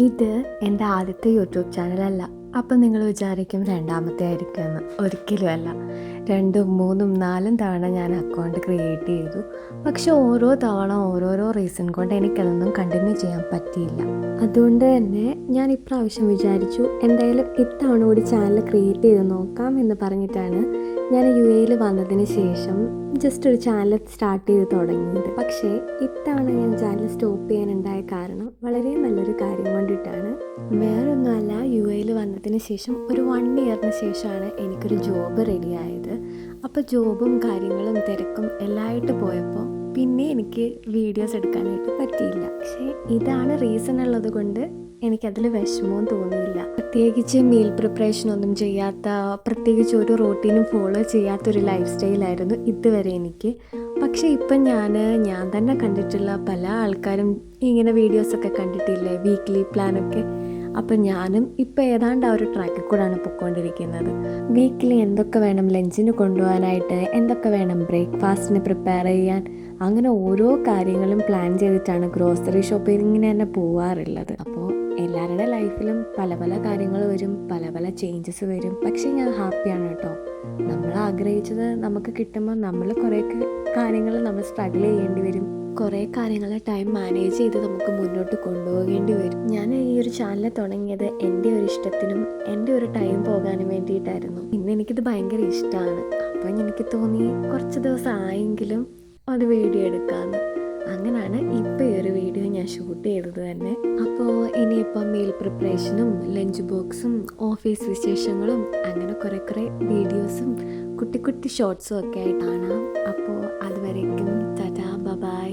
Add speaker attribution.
Speaker 1: ഇത് എൻ്റെ ആദ്യത്തെ യൂട്യൂബ് ചാനലല്ല. അപ്പം നിങ്ങൾ വിചാരിക്കും രണ്ടാമത്തെ ആയിരിക്കുമെന്ന്. ഒരിക്കലുമല്ല. 2, 3, 4 തവണ ഞാൻ അക്കൗണ്ട് ക്രിയേറ്റ് ചെയ്തു. പക്ഷെ ഓരോ തവണ ഓരോരോ റീസൺ കൊണ്ട് എനിക്കതൊന്നും കണ്ടിന്യൂ ചെയ്യാൻ പറ്റിയില്ല. അതുകൊണ്ട് തന്നെ ഞാൻ ഇപ്രാവശ്യം വിചാരിച്ചു എന്തായാലും ഇത്തവണ കൂടി ചാനൽ ക്രിയേറ്റ് ചെയ്ത് നോക്കാം എന്ന് പറഞ്ഞിട്ടാണ് ഞാൻ UAE വന്നതിന് ശേഷം ജസ്റ്റ് ഒരു ചാനൽ സ്റ്റാർട്ട് ചെയ്ത് തുടങ്ങിയത്. പക്ഷേ ഇത്തവണ ഞാൻ ചാനൽ സ്റ്റോപ്പ് ചെയ്യാനുണ്ടായ കാരണം വളരെ നല്ലൊരു കാര്യം കൊണ്ടിട്ടാണ്. വേറൊന്നുമല്ല, UAE വന്നതിന് ശേഷം ഒരു 1 ഇയറിന് ശേഷമാണ് എനിക്കൊരു ജോബ് റെഡിയായത്. അപ്പോൾ ജോബും കാര്യങ്ങളും തിരക്കും എല്ലാമായിട്ട് പോയപ്പോൾ പിന്നെ എനിക്ക് വീഡിയോസ് എടുക്കാനായിട്ട് പറ്റിയില്ല. പക്ഷേ ഇതാണ് റീസൺ ഉള്ളത് കൊണ്ട് എനിക്കതിൽ വിഷമവും തോന്നിയില്ല. പ്രത്യേകിച്ച് മീൽ പ്രിപ്പറേഷനൊന്നും ചെയ്യാത്ത, പ്രത്യേകിച്ച് ഒരു റൂട്ടീനും ഫോളോ ചെയ്യാത്തൊരു ലൈഫ് സ്റ്റൈലായിരുന്നു ഇതുവരെ എനിക്ക്. പക്ഷേ ഇപ്പം ഞാൻ തന്നെ കണ്ടിട്ടുള്ള പല ആൾക്കാരും ഇങ്ങനെ വീഡിയോസൊക്കെ കണ്ടിട്ടില്ലേ, വീക്ക്ലി പ്ലാനൊക്കെ. അപ്പം ഞാനും ഇപ്പം ഏതാണ്ട് ആ ഒരു ട്രാക്കിൽ കൂടെയാണ് പൊയ്ക്കൊണ്ടിരിക്കുന്നത്. വീക്കിലി എന്തൊക്കെ വേണം ലഞ്ചിന് കൊണ്ടുപോകാനായിട്ട്, എന്തൊക്കെ വേണം ബ്രേക്ക്ഫാസ്റ്റിന് പ്രിപ്പയർ ചെയ്യാൻ, അങ്ങനെ ഓരോ കാര്യങ്ങളും പ്ലാൻ ചെയ്തിട്ടാണ് ഗ്രോസറി ഷോപ്പിങ്ങിന് തന്നെ പോവാറുള്ളത്. അപ്പോൾ എല്ലാവരുടെ ലൈഫിലും പല പല കാര്യങ്ങൾ വരും, പല പല ചേഞ്ചസ് വരും. പക്ഷേ ഞാൻ ഹാപ്പിയാണ് കേട്ടോ. നമ്മൾ ആഗ്രഹിച്ചത് നമുക്ക് കിട്ടുമ്പോൾ നമ്മൾ കുറേ കാര്യങ്ങൾ നമ്മൾ സ്ട്രഗിൾ ചെയ്യേണ്ടി വരും. കുറേ കാര്യങ്ങൾ ടൈം മാനേജ് ചെയ്ത് നമുക്ക് മുന്നോട്ട് കൊണ്ടുപോകേണ്ടി വരും. ഞാൻ ഈ ഒരു ചാനൽ തുടങ്ങിയത് എൻ്റെ ഒരു ഇഷ്ടത്തിനും എൻ്റെ ഒരു ടൈം പോകാനും വേണ്ടിയിട്ടായിരുന്നു. ഇന്ന് എനിക്കിത് ഭയങ്കര ഇഷ്ടമാണ്. അപ്പം എനിക്ക് തോന്നി കുറച്ച് ദിവസം ആയെങ്കിലും അത് വീഡിയോ എടുക്കാമെന്ന്. അങ്ങനെയാണ് ഇപ്പോൾ ഈ ഒരു വീഡിയോ ഞാൻ ഷൂട്ട് ചെയ്തത് തന്നെ. അപ്പോൾ ഇനിയിപ്പം മീൽ പ്രിപ്പറേഷനും ലഞ്ച് ബോക്സും ഓഫീസ് വിശേഷങ്ങളും അങ്ങനെ കുറേ വീഡിയോസും കുട്ടി കുട്ടി ഷോർട്സും ഒക്കെ ആയിട്ട് കാണാം. അപ്പോൾ അതുവരേക്കും ടാറ്റാ ബൈ.